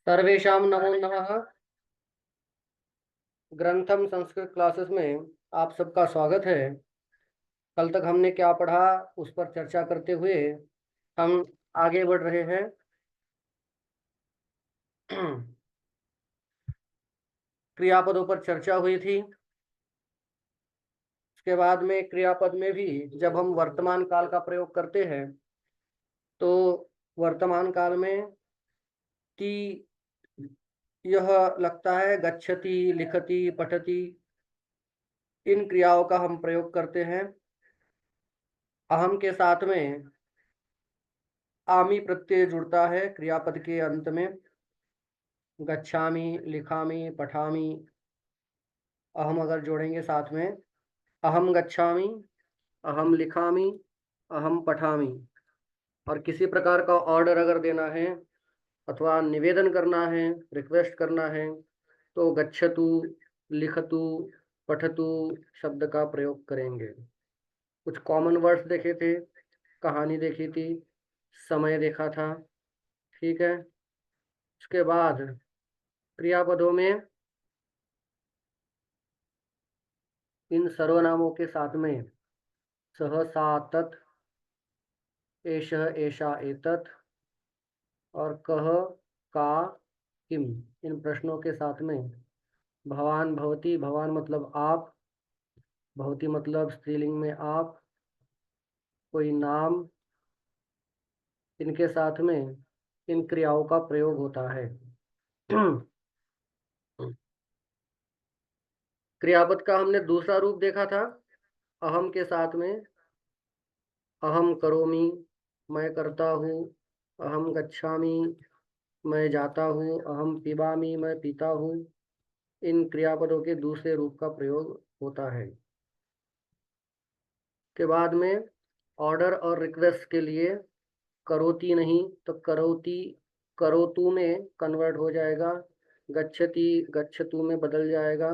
सर्वेषां नमो नमः। ग्रंथम संस्कृत क्लासेस में आप सबका स्वागत है। कल तक हमने क्या पढ़ा उस पर चर्चा करते हुए हम आगे बढ़ रहे हैं। क्रियापदों पर चर्चा हुई थी। उसके बाद में क्रियापद में भी जब हम वर्तमान काल का प्रयोग करते हैं तो वर्तमान काल में ती यह लगता है गच्छति, लिखति, पठति, इन क्रियाओं का हम प्रयोग करते हैं। अहम के साथ में आमी प्रत्यय जुड़ता है क्रियापद के अंत में। गच्छामि, लिखामि, पठामि, अहम अगर जोड़ेंगे साथ में, अहम गच्छामि, अहम लिखामि, अहम पठामि। और किसी प्रकार का ऑर्डर अगर देना है अथवा निवेदन करना है, रिक्वेस्ट करना है, तो गच्छतु, लिखतु, पठतु शब्द का प्रयोग करेंगे। कुछ कॉमन वर्ड्स देखे थे, कहानी देखी थी, समय देखा था। ठीक है। उसके बाद क्रियापदों में इन सर्वनामों के साथ में सह, सा, तत्, एषः, एषा, एतत् और कह, का, किम, इन प्रश्नों के साथ में भवान, भवती, भवान मतलब आप, भवती मतलब स्त्रीलिंग में आप, कोई नाम, इनके साथ में इन क्रियाओं का प्रयोग होता है। क्रियापद का हमने दूसरा रूप देखा था, अहम के साथ में अहम करोमि, मैं करता हूँ, अहम गच्छामि, मैं जाता हूँ, अहम पिबामि, मैं पीता हूँ। इन क्रियापदों के दूसरे रूप का प्रयोग होता है। के बाद में ऑर्डर और रिक्वेस्ट के लिए करोति नहीं तो करोति, करोतु में कन्वर्ट हो जाएगा, गच्छति गच्छतु में बदल जाएगा।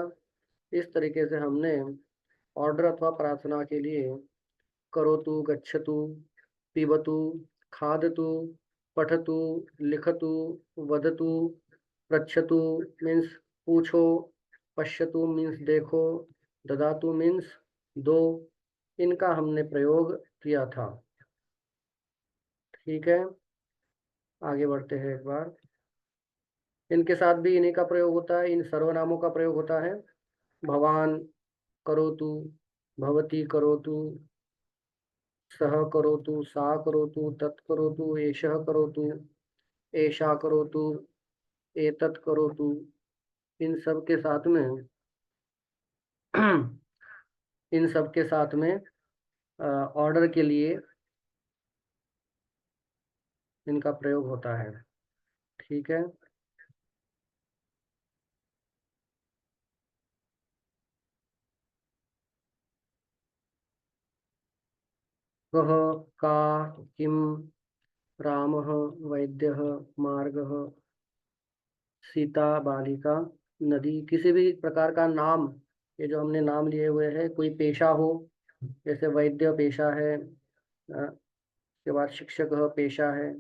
इस तरीके से हमने ऑर्डर अथवा प्रार्थना के लिए करोतु, गच्छतु, पिबतु, खादतु, पठतु, लिखतु, वदतु, पृच्छतु मीन्स पूछो, पश्यतु मीन्स देखो, ददातु मीन्स दो, इनका हमने प्रयोग किया था। ठीक है। आगे बढ़ते हैं एक बार। इनके साथ भी इन्हीं का प्रयोग होता है, इन सर्वनामों का प्रयोग होता है। भवान करोतु, भवती करोतु, सह करोतु, सा करोतु, तत् करोतु, एषः करोतु, एषा करोतु, एतत् करोतु। इन सब के साथ में इन सब के साथ में ऑर्डर के लिए इनका प्रयोग होता है। ठीक है। कः, का, किम, रामः, वैद्यः, मार्गः, सीता, बालिका, नदी, किसी भी प्रकार का नाम, ये जो हमने नाम लिए हुए हैं, कोई पेशा हो, जैसे वैद्य पेशा है, उसके बाद शिक्षक पेशा है,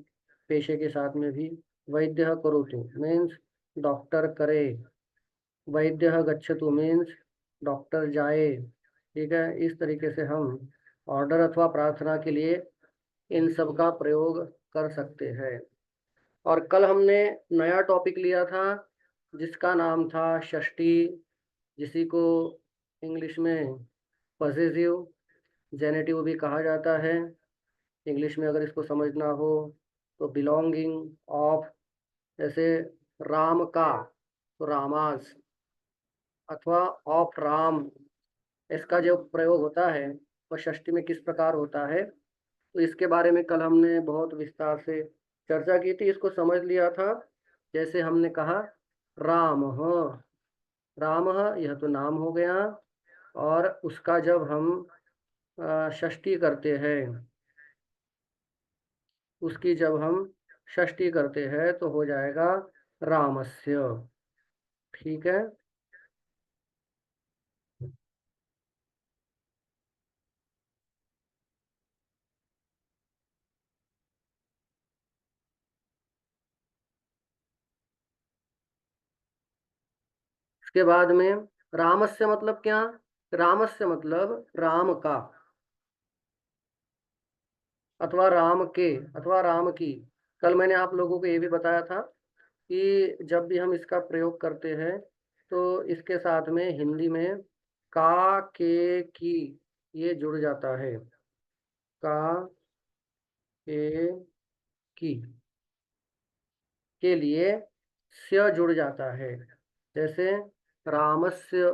पेशे के साथ में भी वैद्य करोतु मीन्स डॉक्टर करे, वैद्य गच्छतु मीन्स डॉक्टर जाए। ठीक है। इस तरीके से हम ऑर्डर अथवा प्रार्थना के लिए इन सब का प्रयोग कर सकते हैं। और कल हमने नया टॉपिक लिया था जिसका नाम था षष्ठी, जिसी को इंग्लिश में पॉसेसिव जेनेटिव भी कहा जाता है। इंग्लिश में अगर इसको समझना हो तो बिलोंगिंग ऑफ, जैसे राम का तो रामास, अथवा ऑफ राम, इसका जो प्रयोग होता है वह षष्ठी में किस प्रकार होता है, तो इसके बारे में कल हमने बहुत विस्तार से चर्चा की थी। इसको समझ लिया था। जैसे हमने कहा राम, राम, यह तो नाम हो गया, और उसका जब हम षष्ठी करते हैं, उसकी जब हम षष्ठी करते हैं तो हो जाएगा रामस्य। ठीक है। उसके बाद में रामस्य मतलब क्या? रामस्य मतलब राम का, अथवा राम के, अथवा राम की। कल मैंने आप लोगों को ये भी बताया था कि जब भी हम इसका प्रयोग करते हैं तो इसके साथ में हिंदी में का, के, की ये जुड़ जाता है। का, के, की के लिए स्य जुड़ जाता है। जैसे रामस्य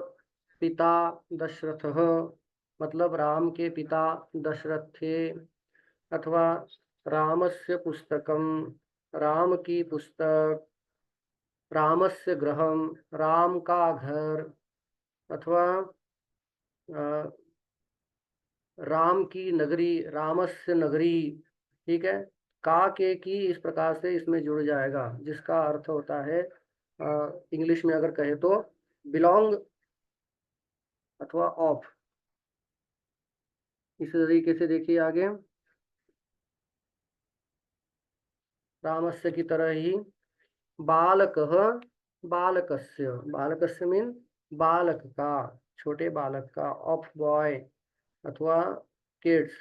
पिता दशरथः, मतलब राम के पिता दशरथ थे। अथवा रामस्य पुस्तकम, राम की पुस्तक। रामस्य गृहम, राम का घर। अथवा अ, राम की नगरी, रामस्य नगरी। ठीक है। का, के, की इस प्रकार से इसमें जुड़ जाएगा, जिसका अर्थ होता है इंग्लिश में अगर कहे तो बिलोंग अथवा ऑफ। इस तरीके से देखिए आगे, रामस्य की तरह ही बालकः, बालकस्य, बालकस्य मीन बालक का, छोटे बालक का, ऑफ बॉय अथवा किड्स।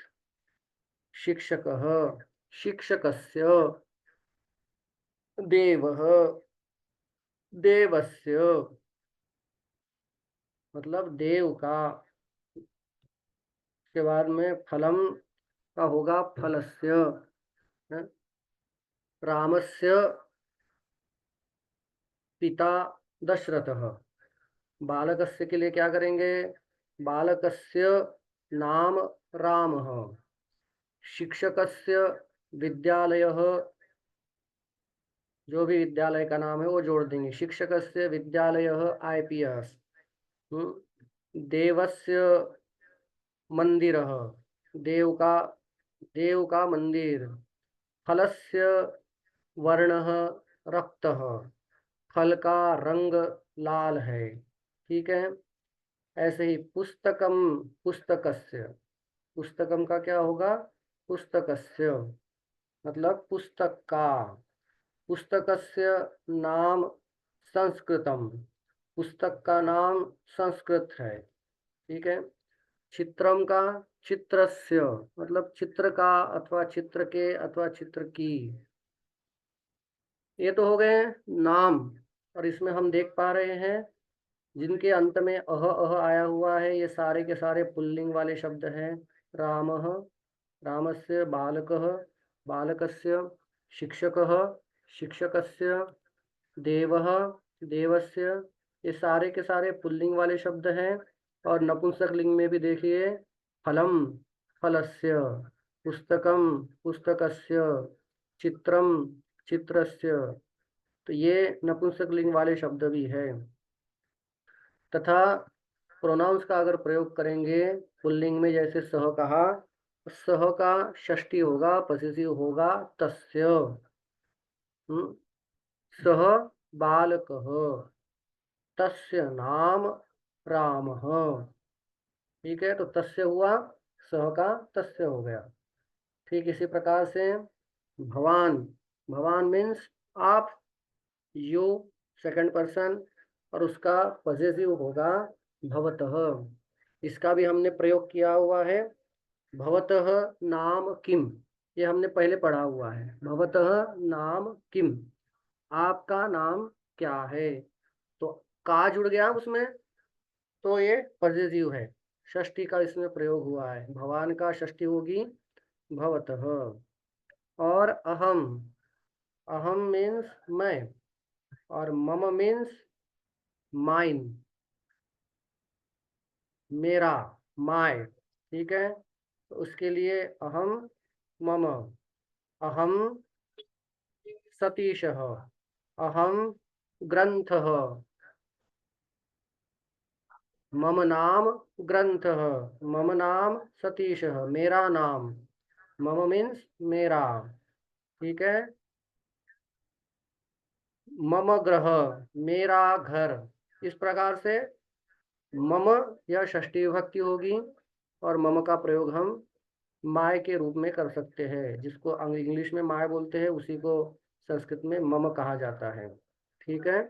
शिक्षकः, शिक्षकस्य। देवः, देवस्य, मतलब देव का। उसके बाद में फलम का होगा फलस्य। है? रामस्य पिता दशरथः, बालकस्य के लिए क्या करेंगे? बालकस्य नाम रामः। शिक्षकस्य विद्यालयः, जो भी विद्यालय का नाम है वो जोड़ देंगे। शिक्षकस्य विद्यालयः IPS। देवस्य मंदिरः, देव का, देव का मंदिर। फलस्य वर्णः रक्तः, फल का रंग लाल है। ठीक है। ऐसे ही पुस्तकम, पुस्तकस्य, पुस्तकम का क्या होगा? पुस्तकस्य, मतलब पुस्तक का। पुस्तकस्य नाम संस्कृतम, पुस्तक का नाम संस्कृत है। ठीक है। चित्रम का चित्रस्य, मतलब चित्र का, अथवा चित्र के, अथवा चित्र की। ये तो हो गए नाम। और इसमें हम देख पा रहे हैं जिनके अंत में अह अह आया हुआ है, ये सारे के सारे पुल्लिंग वाले शब्द हैं। रामः, रामस्य, बालकः, बालकस्य, शिक्षकः, शिक्षकस्य, देवः, देवस्य, ये सारे के सारे पुल्लिंग वाले शब्द हैं। और नपुंसक लिंग में भी देखिए, फलम, फलस्य, पुस्तकम, पुस्तकस्य, चित्रम, चित्रस्य। तो ये नपुंसक लिंग वाले शब्द भी है। तथा प्रोनाउंस का अगर प्रयोग करेंगे पुल्लिंग में, जैसे सह कहा, सह का षष्ठी होगा, पॉसेसिव होगा तस्य। हम्म, सह बालकः, तस्य नाम रामः। ठीक है। तो तस्य हुआ, सह का तस्य हो गया। ठीक इसी प्रकार से भवान, भवान मीन्स आप, यू, सेकंड पर्सन, और उसका पॉसेसिव होगा भवतः। इसका भी हमने प्रयोग किया हुआ है। भवतः नाम किम, ये हमने पहले पढ़ा हुआ है। भवतः नाम किम, आपका नाम क्या है। तो का जुड़ गया उसमें, तो ये पॉसेसिव है। षष्ठी का इसमें प्रयोग हुआ है। भवान का षष्ठी होगी भवतः। और अहम, अहम मीन्स मैं, और मम मीन्स माइन, मेरा, माय। ठीक है। तो उसके लिए अहम, मम, अहम सतीशः, अहम ग्रंथः, मम नाम ग्रंथः, मम नाम सतीशः, मेरा नाम। मम मीन्स मेरा। ठीक है। मम गृह, मेरा घर। इस प्रकार से मम या षष्ठी विभक्ति होगी, और मम का प्रयोग हम माय के रूप में कर सकते हैं। जिसको इंग्लिश में माय बोलते हैं, उसी को संस्कृत में मम कहा जाता है। ठीक है।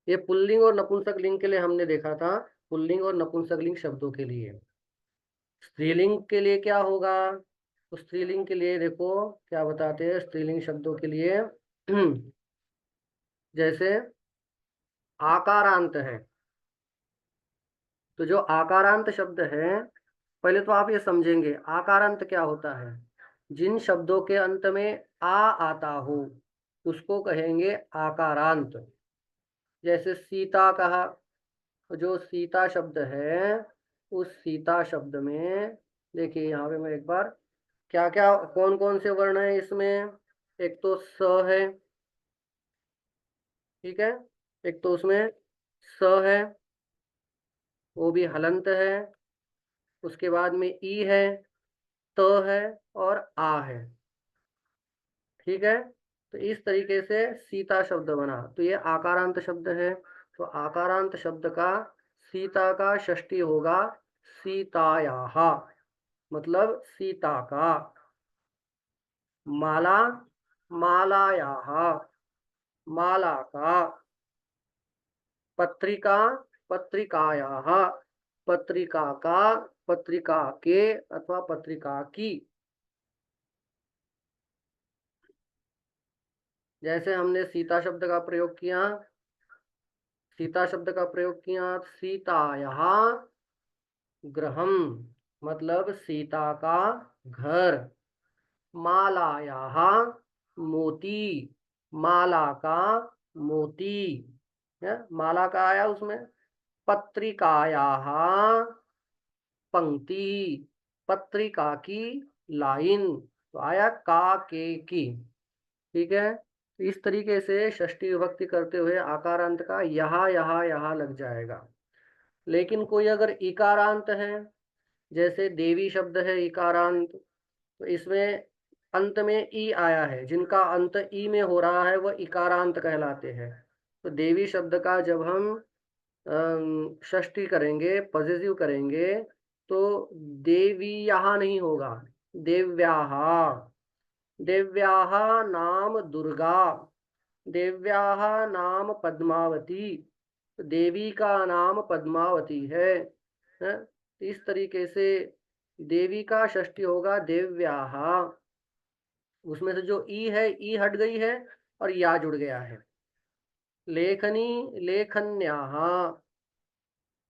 ये पुल्लिंग और नपुंसकलिंग के लिए हमने देखा था, पुल्लिंग और नपुंसकलिंग शब्दों के लिए। स्त्रीलिंग के लिए क्या होगा? तो स्त्रीलिंग के लिए देखो क्या बताते हैं स्त्रीलिंग शब्दों के लिए। जैसे आकारांत है, तो जो आकारांत शब्द है, पहले तो आप ये समझेंगे आकारांत क्या होता है। जिन शब्दों के अंत में आ आता हो उसको कहेंगे आकारांत। जैसे सीता कहा, तो जो सीता शब्द है, उस सीता शब्द में देखिए यहाँ पे मैं एक बार क्या क्या कौन कौन से वर्ण है इसमें। एक तो स है, ठीक है, एक तो उसमें स है, वो भी हलंत है। उसके बाद में ई है, त है और आ है, ठीक है। तो इस तरीके से सीता शब्द बना, तो ये आकारांत शब्द है। तो आकारांत शब्द का सीता का षष्ठी होगा सीतायाः, मतलब सीता का। माला, मालायाः, माला का। पत्रिका, पत्रिकायाः, पत्रिका का, पत्रिका के अथवा पत्रिका की। जैसे हमने सीता शब्द का प्रयोग किया, सीता शब्द का प्रयोग किया सीतायाः गृहम, मतलब सीता का घर। मालायाः मोती, माला का मोती है, माला का आया उसमें। पत्रिकायाः पंक्ति, पत्रिका की लाइन, तो आया का के की, ठीक है। इस तरीके से षष्ठी विभक्ति करते हुए आकारांत का यहाँ यहाँ यहाँ लग जाएगा। लेकिन कोई अगर इकारांत है, जैसे देवी शब्द है इकारांत, तो इसमें अंत में ई आया है, जिनका अंत ई में हो रहा है वह इकारांत कहलाते हैं। तो देवी शब्द का जब हम षष्ठी करेंगे, पॉजिटिव करेंगे, तो देवी यहाँ नहीं होगा, देव्याः। देव्याः नाम दुर्गा, देव्याः नाम पद्मावती, तो देवी का नाम पद्मावती है। इस तरीके से देवी का षष्ठी होगा देव्याः। उसमें से जो ई है, ई हट गई है और या जुड़ गया है। लेखनी, लेखन्याः,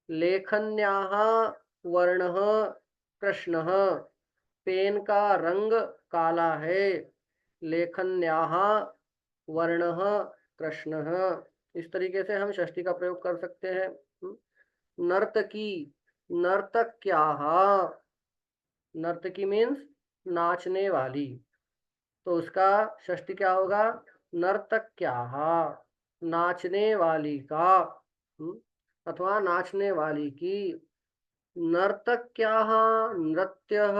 लेखन्याः वर्णः कृष्णः, पेन का रंग काला है। लेखन्याः वर्णः कृष्णः। इस तरीके से हम षष्ठी का प्रयोग कर सकते हैं। नर्तकी, नर्तक्याः, नर्तकी मीन्स नाचने वाली, तो उसका षष्ठी क्या होगा? नर्तक्याः, नाचने वाली का, अथवा नाचने वाली की। नर्तक्याः नृत्यः,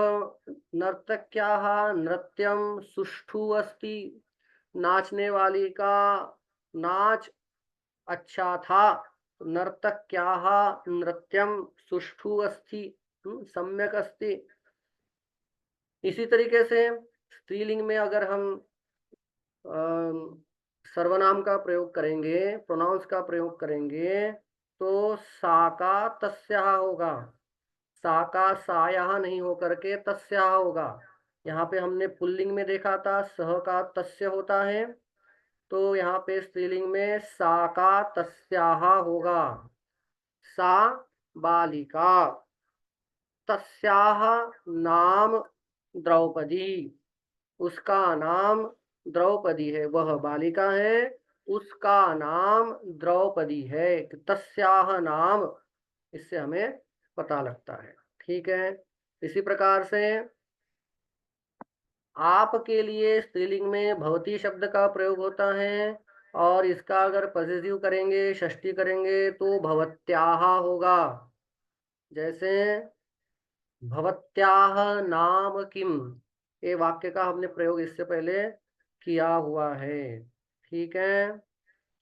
नर्तक्याः नृत्यं सुष्ठु अस्ति, नाचने वाली का नाच अच्छा था। नर्तक्याः नृत्यं सुष्ठु अस्ति, सम्यक अस्ति। इसी तरीके से स्त्रीलिंग में अगर हम सर्वनाम का प्रयोग करेंगे, प्रोनाउंस का प्रयोग करेंगे, तो सा का तस्याः होगा। सा का सायाः नहीं होकर के तस्याः होगा। यहाँ पे हमने पुल्लिंग में देखा था सह का तस्य होता है, तो यहाँ पे स्त्रीलिंग में सा का तस्याः होगा। सा बालिका, तस्याः नाम द्रौपदी, उसका नाम द्रौपदी है, वह बालिका है, उसका नाम द्रौपदी है। तस्याह नाम, इससे हमें पता लगता है, ठीक है। इसी प्रकार से आप के लिए स्त्रीलिंग में भवती शब्द का प्रयोग होता है, और इसका अगर पॉजिटिव करेंगे, षष्ठी करेंगे, तो भवत्याः होगा। जैसे भवत्याः नाम किम, ये वाक्य का हमने प्रयोग इससे पहले किया हुआ है, ठीक है।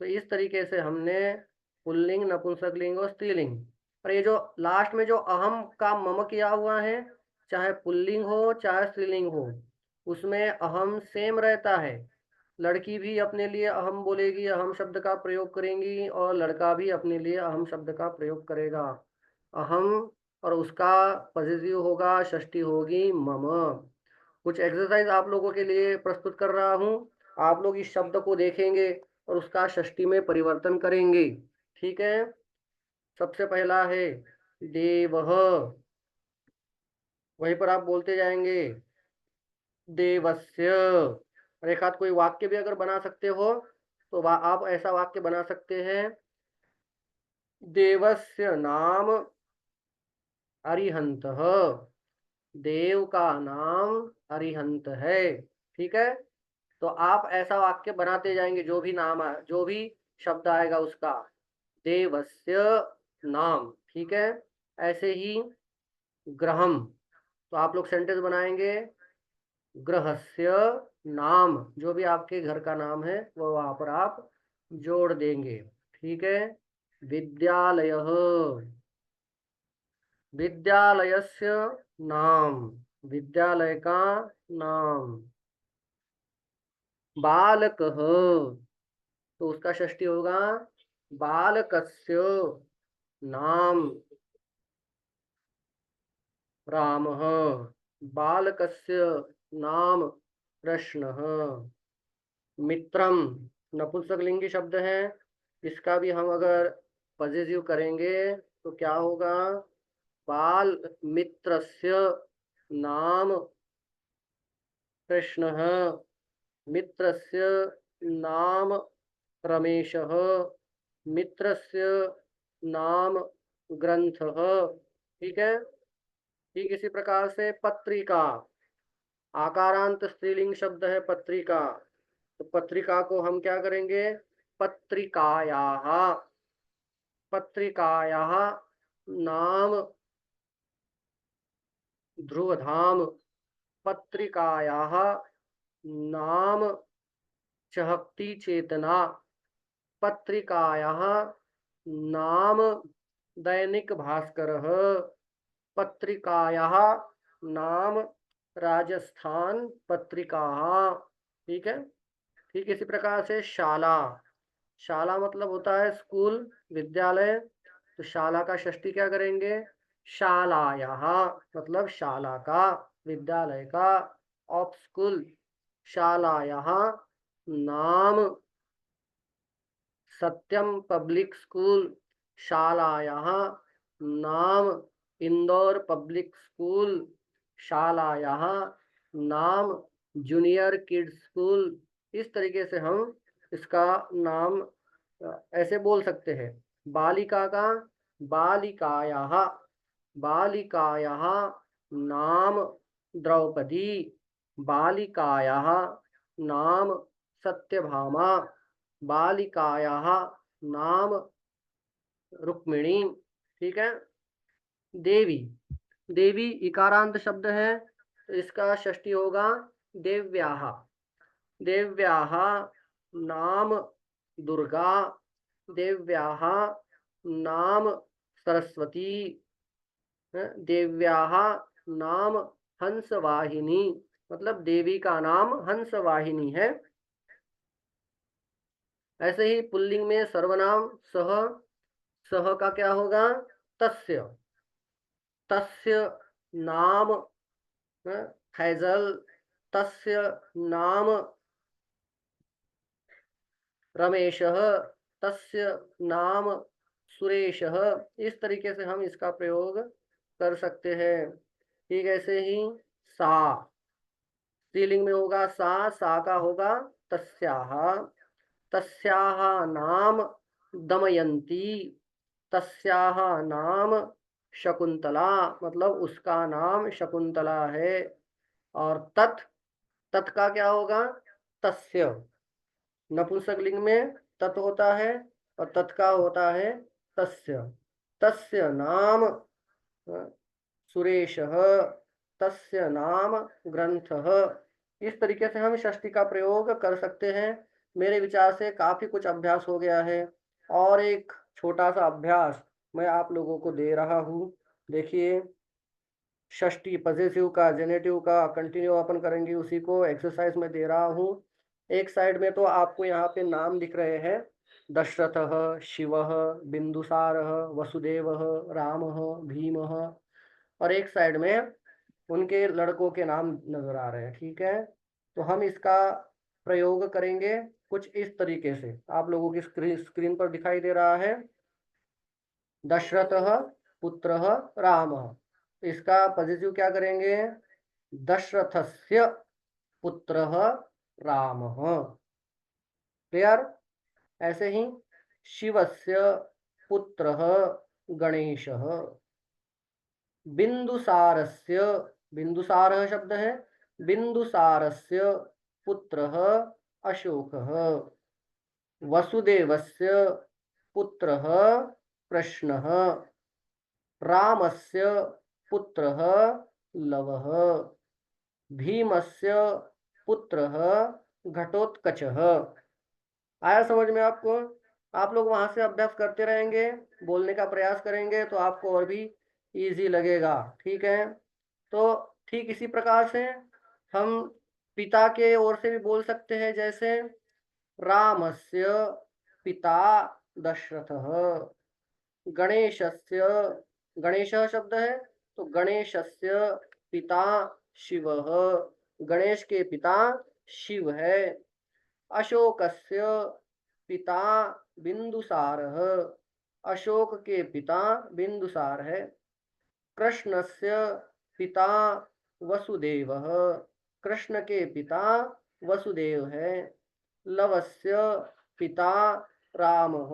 तो इस तरीके से हमने पुल्लिंग, नपुंसकलिंग और स्त्रीलिंग, और ये जो लास्ट में जो अहम का मम किया हुआ है, चाहे पुल्लिंग हो चाहे स्त्रीलिंग हो, उसमें अहम सेम रहता है। लड़की भी अपने लिए अहम बोलेगी, अहम शब्द का प्रयोग करेंगी, और लड़का भी अपने लिए अहम शब्द का प्रयोग करेगा। अहम, और उसका पॉजिटिव होगा, षष्ठी होगी मम। कुछ एक्सरसाइज आप लोगों के लिए प्रस्तुत कर रहा हूँ। आप लोग इस शब्द को देखेंगे और उसका षष्ठी में परिवर्तन करेंगे। ठीक है। सबसे पहला है देवः, वहीं पर आप बोलते जाएंगे देवस्य। और एक आध कोई वाक्य भी अगर बना सकते हो तो आप ऐसा वाक्य बना सकते हैं, देवस्य नाम अरिहंतः। देव का नाम अरिहंत है। ठीक है। तो आप ऐसा वाक्य बनाते जाएंगे, जो भी नाम जो भी शब्द आएगा उसका, देवस्य नाम। ठीक है। ऐसे ही ग्रहम, तो आप लोग सेंटेंस बनाएंगे, गृहस्य नाम, जो भी आपके घर का नाम है वो वहां पर आप जोड़ देंगे। ठीक है। विद्यालयः, विद्यालयस्य नाम, विद्यालय का नाम। बालकः, तो उसका षष्ठी होगा बालकस्य नाम। रामः, बालकस्य नाम कृष्णः। मित्रम, नपुंसकलिंगी शब्द है, इसका भी हम अगर पॉजिटिव करेंगे तो क्या होगा, बाल मित्रस्य नाम कृष्णः। मित्रस्य नाम रमेशः। मित्रस्य नाम ग्रंथः। ठीक है। ठीक इसी प्रकार से पत्रिका, आकारांत स्त्रीलिंग शब्द है पत्रिका, तो पत्रिका को हम क्या करेंगे, पत्रिकायाः। पत्रिकायाः नाम ध्रुवधाम। पत्रिकायाः नाम चहक्ति चेतना। पत्रिकायाः नाम दैनिक भास्करः। पत्रिकायाः नाम राजस्थान पत्रिकाः। ठीक है। ठीक इसी प्रकार से शाला, शाला मतलब होता है स्कूल, विद्यालय, तो शाला का षष्ठी क्या करेंगे, शालायाः, मतलब शाला का, विद्यालय का, ऑफ स्कूल। शालायाः नाम सत्यम पब्लिक स्कूल। शालायाः नाम इंदौर पब्लिक स्कूल। शालायाः नाम जूनियर किड्स स्कूल। इस तरीके से हम इसका नाम ऐसे बोल सकते हैं। बालिका का बालिकायाः, बालिकायाः नाम द्रौपदी। बालिकायाः नाम सत्यभामा। बालिकायाः नाम रुक्मिणी। ठीक है। देवी, देवी इकारांत शब्द है, तो इसका षष्ठी होगा देव्याः। देव्याः नाम दुर्गा। देव्याः नाम सरस्वती। देव्याः नाम हंसवाहिनी, मतलब देवी का नाम हंसवाहिनी है। ऐसे ही पुल्लिंग में सर्वनाम सह, सह का क्या होगा, तस्य। तस्य नाम फैजल। तस्य नाम रमेशः। तस्य नाम सुरेशः। इस तरीके से हम इसका प्रयोग कर सकते हैं। ठीक ऐसे ही सा, स्त्रीलिंग में होगा सा, सा का होगा तस्याः। तस्याः नाम दमयंती। तस्याः नाम शकुंतला, मतलब उसका नाम शकुंतला है। और तत्, तत् का क्या होगा, तस्य। नपुंसकलिंग में तत् होता है और तत् का होता है तस्य। तस्य नाम सुरेशः। तस्य नाम ग्रंथः। इस तरीके से हम षष्ठी का प्रयोग कर सकते हैं। मेरे विचार से काफी कुछ अभ्यास हो गया है, और एक छोटा सा अभ्यास मैं आप लोगों को दे रहा हूँ। देखिए, षष्ठी पॉजिटिव का, जेनेटिव का कंटिन्यू अपन करेंगे, उसी को एक्सरसाइज में दे रहा हूँ। एक साइड में तो आपको यहाँ पे नाम दिख रहे हैं, दशरथः, शिवः, बिंदुसारः, वसुदेवः, रामः, भीमः, और एक साइड में उनके लड़कों के नाम नजर आ रहे हैं। ठीक है, तो हम इसका प्रयोग करेंगे कुछ इस तरीके से। आप लोगों की स्क्रीन पर दिखाई दे रहा है, दशरथः पुत्रः रामः। इसका पॉजिटिव क्या करेंगे, दशरथस्य पुत्रः रामः। क्लियर। ऐसे ही शिवस्य पुत्रः गणेशः, बिंदुसारस्य, बिंदुसारः शब्द है, बिंदुसारस्य पुत्रः अशोकः, वसुदेवस्य पुत्रः कृष्णः, रामस्य पुत्रः लवः, भीमस्य पुत्रः घटोत्कचः। आया समझ में आपको? आप लोग वहां से अभ्यास करते रहेंगे, बोलने का प्रयास करेंगे तो आपको और भी इजी लगेगा। ठीक है, तो ठीक इसी प्रकार से हम पिता के ओर से भी बोल सकते हैं, जैसे रामस्य पिता दशरथः, गणेशस्य, गणेशः शब्द है तो गणेशस्य पिता शिवः, गणेश के पिता शिव है, अशोकस्य पिता बिंदुसारः, अशोक के पिता बिंदुसार है, कृष्णस्य पिता वसुदेवः, कृष्ण के पिता वसुदेव है, लवस्य पिता रामः,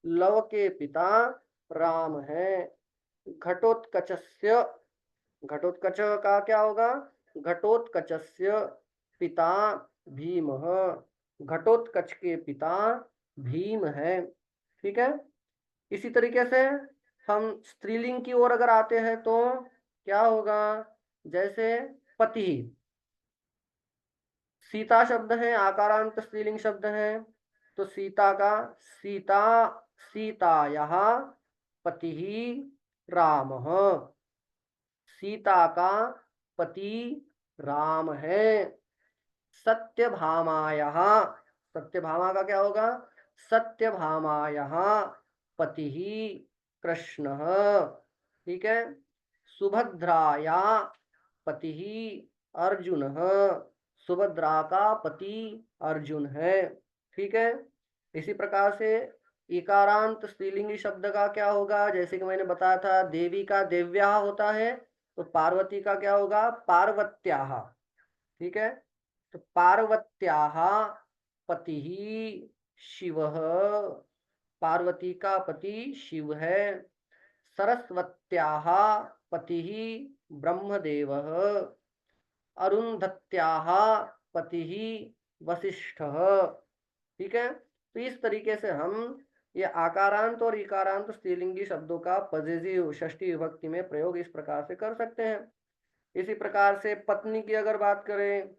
लव के पिता राम है, घटोत्कचस्य, घटोत्कच का क्या होगा, घटोत्कचस्य पिता भीमः, घटोत्कच के पिता भीम है। ठीक है, इसी तरीके से हम स्त्रीलिंग की ओर अगर आते हैं तो क्या होगा, जैसे पति, सीता शब्द है, आकारांत स्त्रीलिंग शब्द है, तो सीता का सीता, सीतायाः पतिः रामः, सीता का पति राम है, सत्यभामायाः, सत्यभामा का क्या होगा, सत्यभामायाः पतिः कृष्णः। ठीक है, सुभद्राया पतिः अर्जुनः, सुभद्रा का पति अर्जुन है। ठीक है, इसी प्रकार से इकारांत स्त्रीलिंगी शब्द का क्या होगा, जैसे कि मैंने बताया था, देवी का देव्याः होता है, तो पार्वती का क्या होगा, पार्वत्याः। ठीक है, तो पार्वत्याः पतिः शिवः, पार्वती का पति शिव है, सरस्वत्याः पतिः ब्रह्मदेवः, अरुंधत्याः पतिः वसिष्ठः। ठीक है, तो इस तरीके से हम ये आकारांत और इकारांत स्त्रीलिंगी शब्दों का पॉजिटिव षष्ठी विभक्ति में प्रयोग इस प्रकार से कर सकते हैं। इसी प्रकार से पत्नी की अगर बात करें,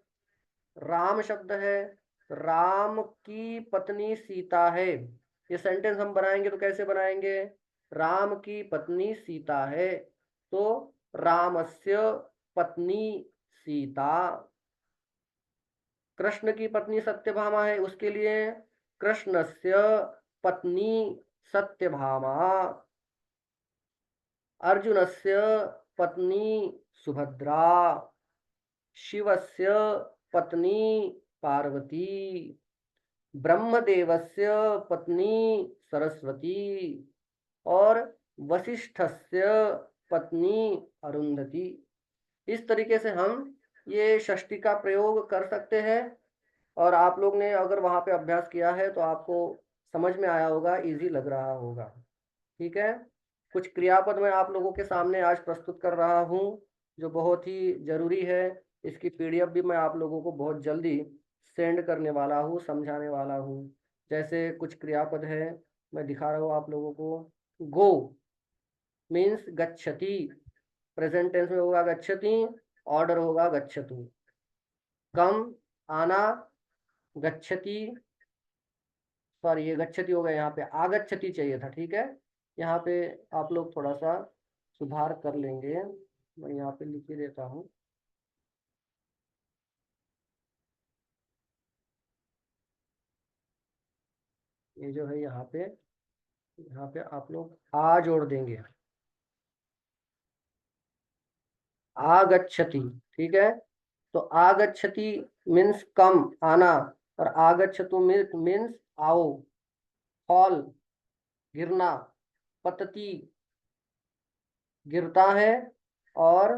राम शब्द है, राम की पत्नी सीता है, ये सेंटेंस हम बनाएंगे तो कैसे बनाएंगे, राम की पत्नी सीता है, तो रामस्य पत्नी सीता। कृष्ण की पत्नी सत्यभामा है, उसके लिए कृष्णस्य पत्नी सत्यभामा, अर्जुनस्य पत्नी सुभद्रा, शिवस्य पत्नी पार्वती, ब्रह्मदेवस्य पत्नी सरस्वती, और वशिष्ठस्य पत्नी अरुंधति। इस तरीके से हम ये षष्ठी का प्रयोग कर सकते हैं, और आप लोग ने अगर वहाँ पे अभ्यास किया है तो आपको समझ में आया होगा, इजी लग रहा होगा। ठीक है, कुछ क्रियापद मैं आप लोगों के सामने आज प्रस्तुत कर रहा हूँ जो बहुत ही जरूरी है। इसकी पीडीएफ भी मैं आप लोगों को बहुत जल्दी सेंड करने वाला हूँ, समझाने वाला हूँ। जैसे कुछ क्रियापद है, मैं दिखा रहा हूँ आप लोगों को। गो मीन्स गच्छति, प्रेजेंट टेंस में होगा गच्छति, ऑर्डर होगा गच्छतु। कम आना, गच्छति, सॉरी ये गच्छति हो गया, यहाँ पे आगच्छति चाहिए था। ठीक है, यहाँ पे आप लोग थोड़ा सा सुधार कर लेंगे, मैं यहाँ पे लिख ही देता हूँ। ये जो है यहाँ पे आप लोग आ जोड़ देंगे, आगच्छति। ठीक है, तो आगच्छति मीन्स कम, आना, और आगच्छतु मीन्स आओ, फॉल, गिरना, पतति गिरता है, और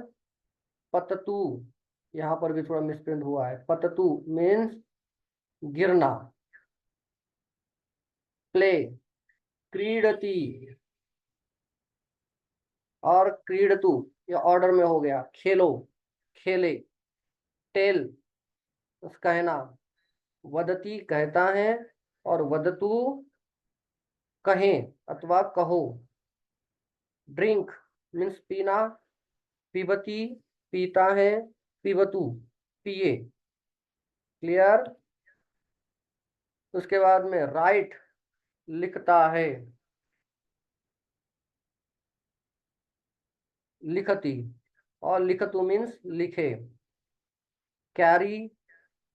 पततु यहाँ पर भी थोड़ा मिसप्रिंट हुआ है, पततु मीन्स गिरना। प्ले, क्रीडति और क्रीडतु, ये ऑर्डर में हो गया, खेलो, खेले। टेल कहना, वदती कहता है, और वदतु कहें अथवा कहो। ड्रिंक मीन्स पीना, पिबती पीता है, पिबतु पिए। क्लियर। उसके बाद में राइट लिखता है, लिखती, और लिखतु मीन्स लिखे। कैरी,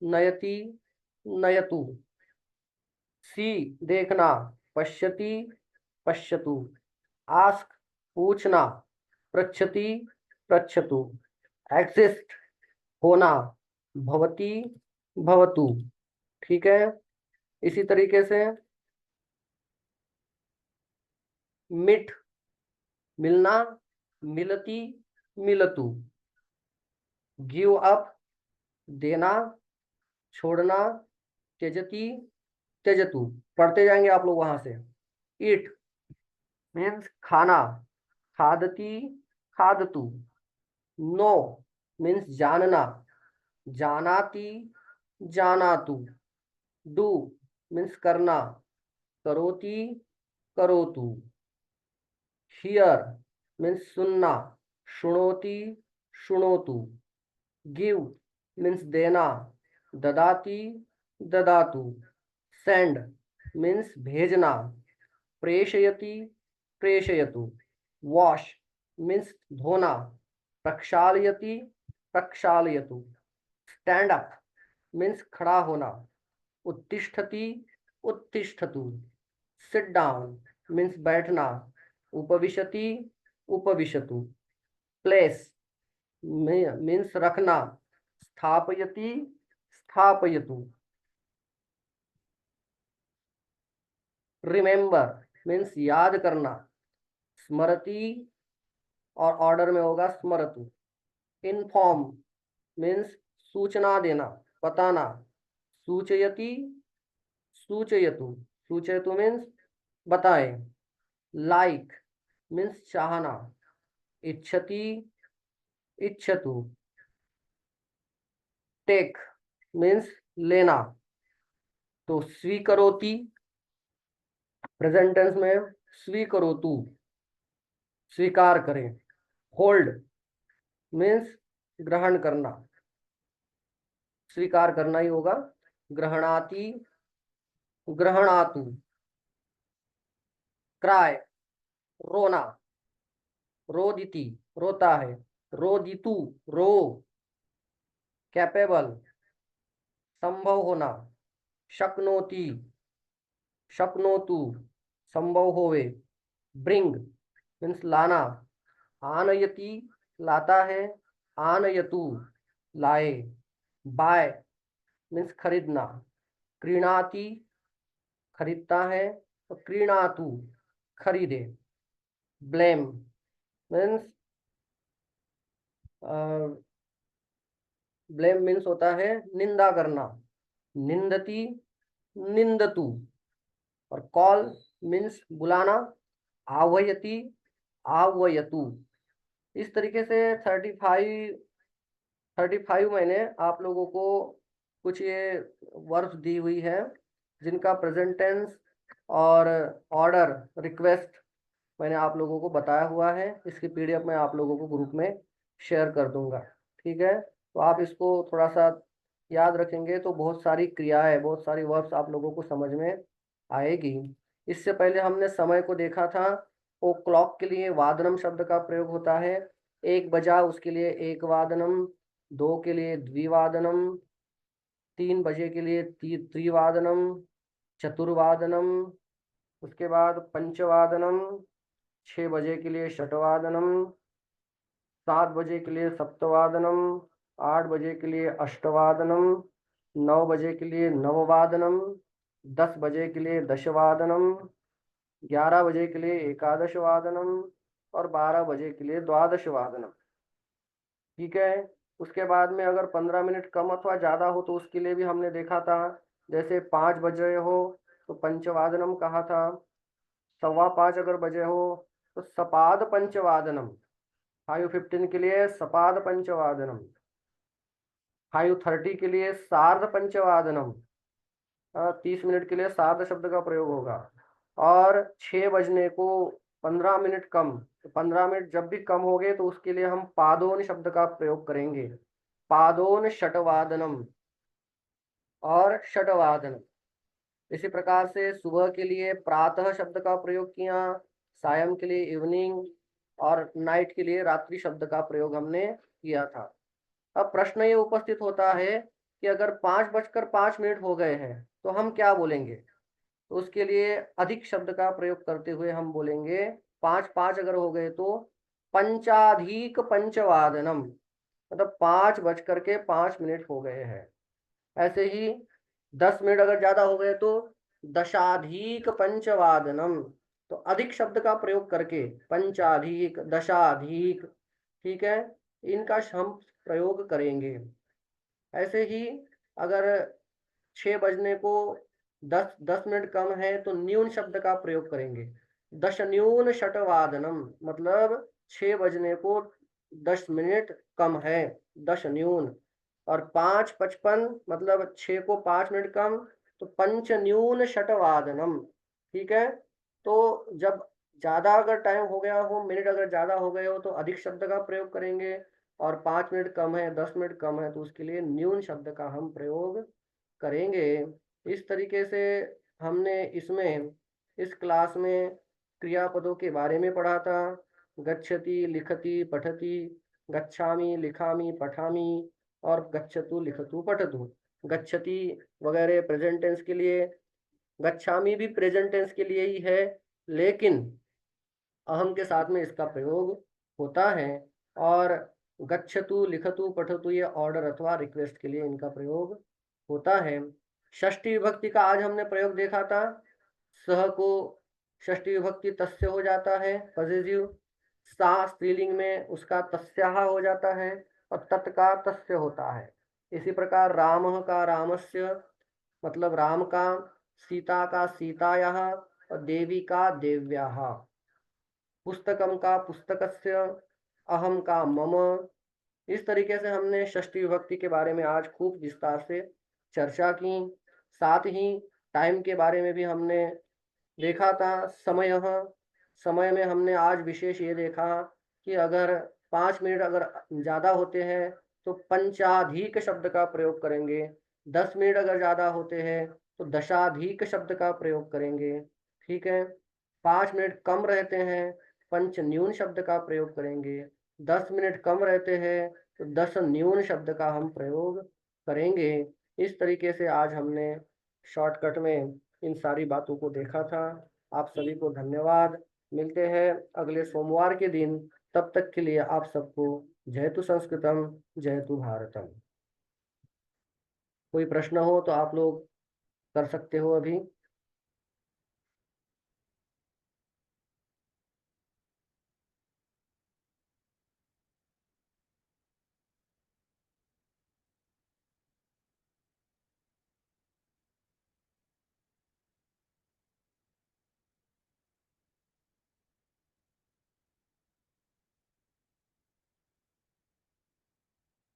नयति, नयतु। सी देखना, पश्यति, पश्यतु। आस्क पूछना, पृच्छति, पृच्छतु। एग्जिस्ट होना, भवति, भवतु। ठीक है, इसी तरीके से मिट मिलना, मिलती, मिलतु। गिव अप देना, छोड़ना, त्यजति, त्यजतु। पढ़ते जाएंगे आप लोग वहां से। ईट मीन्स खाना, खादती, खादतु। नो मीन्स जानना, जानाति, जानातु। डू मीन्स करना, करोति, करोतु। हियर मीन्स सुनना, शुणोति, शुणोतु। गिव मीन्स देना, ददाति, ददातु। सेंड मीन्स भेजना, प्रेषयति, प्रेषयतु। वॉश मीन्स धोना, प्रक्षालयति, प्रक्षालयतु। स्टैंड अप मीन्स खड़ा होना, उत्तिष्ठति, उत्तिष्ठतु। सिट डाउन मीन्स बैठना, उपविशति, उपविशतु। प्लेस मीन्स रखना, स्थापयति, स्थापयतु। रिमेंबर मीन्स याद करना, स्मरति, और ऑर्डर में होगा स्मरतु। इन्फॉर्म मीन्स सूचना देना, बताना, सूचयति, सूचयतु। सूचयतु मीन्स बताए। लाइक मीन्स चाहना, इच्छति, इच्छतु। टेक मीन्स लेना, तो स्वीकरोति, प्रेजेंट टेंस में स्वीकरोतु, स्वीकार करें। होल्ड मीन्स ग्रहण करना, स्वीकार करना ही होगा। ग्रहणाति, ग्रहणातु। क्राई रोना, रोदिति रोता है, रोदितु रो। कैपेबल संभव होना, शक्नोति, शक्नोतु संभव होवे। ब्रिंग मीन्स लाना, आनयति लाता है, आनयतु लाए। बाय मीन्स खरीदना, क्रीणाति खरीदता है, तो क्रीणातु खरीदे। ब्लेम मीन्स ब्लेम मीन्स होता है निंदा करना, निंदति, निंदतु। और कॉल मीन्स बुलाना, आह्वयति, आह्वयतु। इस तरीके से 35 मैंने आप लोगों को कुछ ये वर्ब्स दी हुई है, जिनका प्रेजेंट टेंस और ऑर्डर रिक्वेस्ट मैंने आप लोगों को बताया हुआ है। इसकी पीडीएफ मैं आप लोगों को ग्रुप में शेयर कर दूंगा। ठीक है, तो आप इसको थोड़ा सा याद रखेंगे तो बहुत सारी क्रियाएं, बहुत सारी वर्ब्स आप लोगों को समझ में आएगी। इससे पहले हमने समय को देखा था। ओ क्लॉक के लिए वादनम शब्द का प्रयोग होता है। 1 बजा उसके लिए एक वादनम, 2 के लिए द्विवादनम, 3 बजे के लिए त्रिवादनम, चतुर्वादनम, उसके बाद पंचवादनम, 6 बजे के लिए षटवादनम, 7 बजे के लिए सप्तवादनम, 8 बजे के लिए अष्टवादनम, 9 बजे के लिए नववादनम, 10 बजे के लिए दशवादनम, 11 बजे के लिए एकादश वादनम और 12 बजे के लिए द्वादश वादनम। ठीक है। उसके बाद में अगर 15 मिनट कम अथवा ज्यादा हो तो उसके लिए भी हमने देखा था, जैसे 5 बजे हो तो पंचवादनम कहा था, 5:15 अगर बजे हो तो सपाद पंचवादनम, 5:15 के लिए सपाद पंचवादनम, 5:30 के लिए सार्ध पंचवादनम, 30 मिनट के लिए सार्ध शब्द का प्रयोग होगा। और 6 बजने को 15 मिनट कम, तो 15 मिनट जब भी कम हो गए तो उसके लिए हम पादोन शब्द का प्रयोग करेंगे, पादोन षटवादनम और षटवादनम। इसी प्रकार से सुबह के लिए प्रातः शब्द का प्रयोग किया, सायं के लिए इवनिंग और नाइट के लिए रात्रि शब्द का प्रयोग हमने किया था। अब प्रश्न ये उपस्थित होता है कि अगर 5:05 हो गए हैं तो हम क्या बोलेंगे। तो उसके लिए अधिक शब्द का प्रयोग करते हुए हम बोलेंगे, 5:05 अगर हो गए तो पंचाधिक पंचवादनम, मतलब 5:05 हो गए हैं। ऐसे ही 10 मिनट अगर ज्यादा हो गए तो दशाधिक पंचवादनम, तो अधिक शब्द का प्रयोग करके पंचाधिक, दशाधिक, ठीक है, इनका हम प्रयोग करेंगे। ऐसे ही अगर 6 बजने को 10 मिनट कम है तो न्यून शब्द का प्रयोग करेंगे, दश न्यून षटवादनम, मतलब 6 बजने को 10 मिनट कम है, दश न्यून। और 5:55 मतलब 6 को 5 मिनट कम, तो पंच न्यून षटवादनम। ठीक है। तो जब ज्यादा अगर टाइम हो गया हो, मिनट अगर ज्यादा हो गए हो तो अधिक शब्द का प्रयोग करेंगे, और 5 मिनट कम है, 10 मिनट कम है तो उसके लिए न्यून शब्द का हम प्रयोग करेंगे। इस तरीके से हमने इसमें, इस क्लास में क्रियापदों के बारे में पढ़ा था। गच्छति, लिखति, पठति, गच्छामि, लिखामि, पठामि और गच्छतु, लिखतु, पठतु। गच्छति वगैरह प्रेजेंट टेंस के लिए, गच्छामि भी प्रेजेंट टेंस के लिए ही है, लेकिन अहम के साथ में इसका प्रयोग होता है। और गच्छतु, लिखतु, पठतु ये ऑर्डर अथवा रिक्वेस्ट के लिए इनका प्रयोग होता है। षष्ठी विभक्ति का आज हमने प्रयोग देखा था। सह को षष्ठी विभक्ति तस्य हो जाता है, पॉजिटिव। सा स्त्रीलिंग में उसका तस्याः हो जाता है और तत् का तस्य होता है। इसी प्रकार रामः का रामस्य, मतलब राम का, सीता का सीतायाः और देवी का देव्याः। पुस्तकम का पुस्तकस्य, अहम का मम। इस तरीके से हमने षष्ठी विभक्ति के बारे में आज खूब विस्तार से चर्चा की। साथ ही टाइम के बारे में भी हमने देखा था। समय, समय में हमने आज विशेष ये देखा कि अगर 5 मिनट अगर ज़्यादा होते हैं तो पंचाधिक शब्द का प्रयोग करेंगे, 10 मिनट अगर ज़्यादा होते हैं तो दशाधिक शब्द का प्रयोग करेंगे। ठीक है। 5 मिनट कम रहते हैं, पंच न्यून शब्द का प्रयोग करेंगे। 10 मिनट कम रहते हैं तो दस न्यून शब्द का हम प्रयोग करेंगे। इस तरीके से आज हमने शॉर्टकट में इन सारी बातों को देखा था। आप सभी को धन्यवाद। मिलते हैं अगले सोमवार के दिन। तब तक के लिए आप सबको जयतु संस्कृतम, जयतु भारतम। कोई प्रश्न हो तो आप लोग कर सकते हो अभी।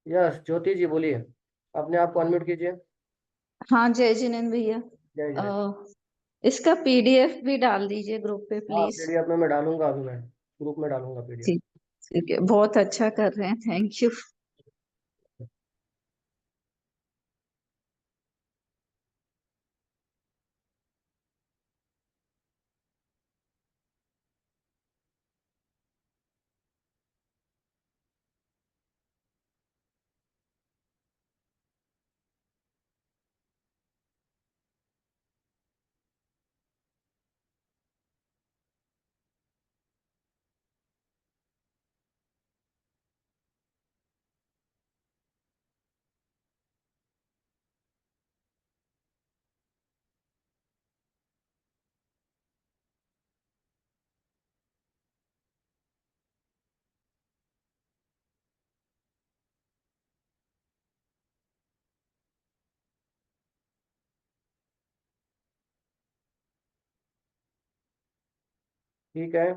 यस, ज्योति जी बोलिए, अपने आप को अनम्यूट कीजिए। हाँ, जय जिनेन्द्र भैया। जय जय। इसका पीडीएफ भी डाल दीजिए ग्रुप पे हाँ, प्लीज। पीडीएफ में मैं डालूंगा, अभी मैं ग्रुप में डालूंगा पीडीएफ। ठीक, ठीक है, बहुत अच्छा कर रहे हैं, थैंक यू। ठीक है,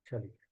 चलिए।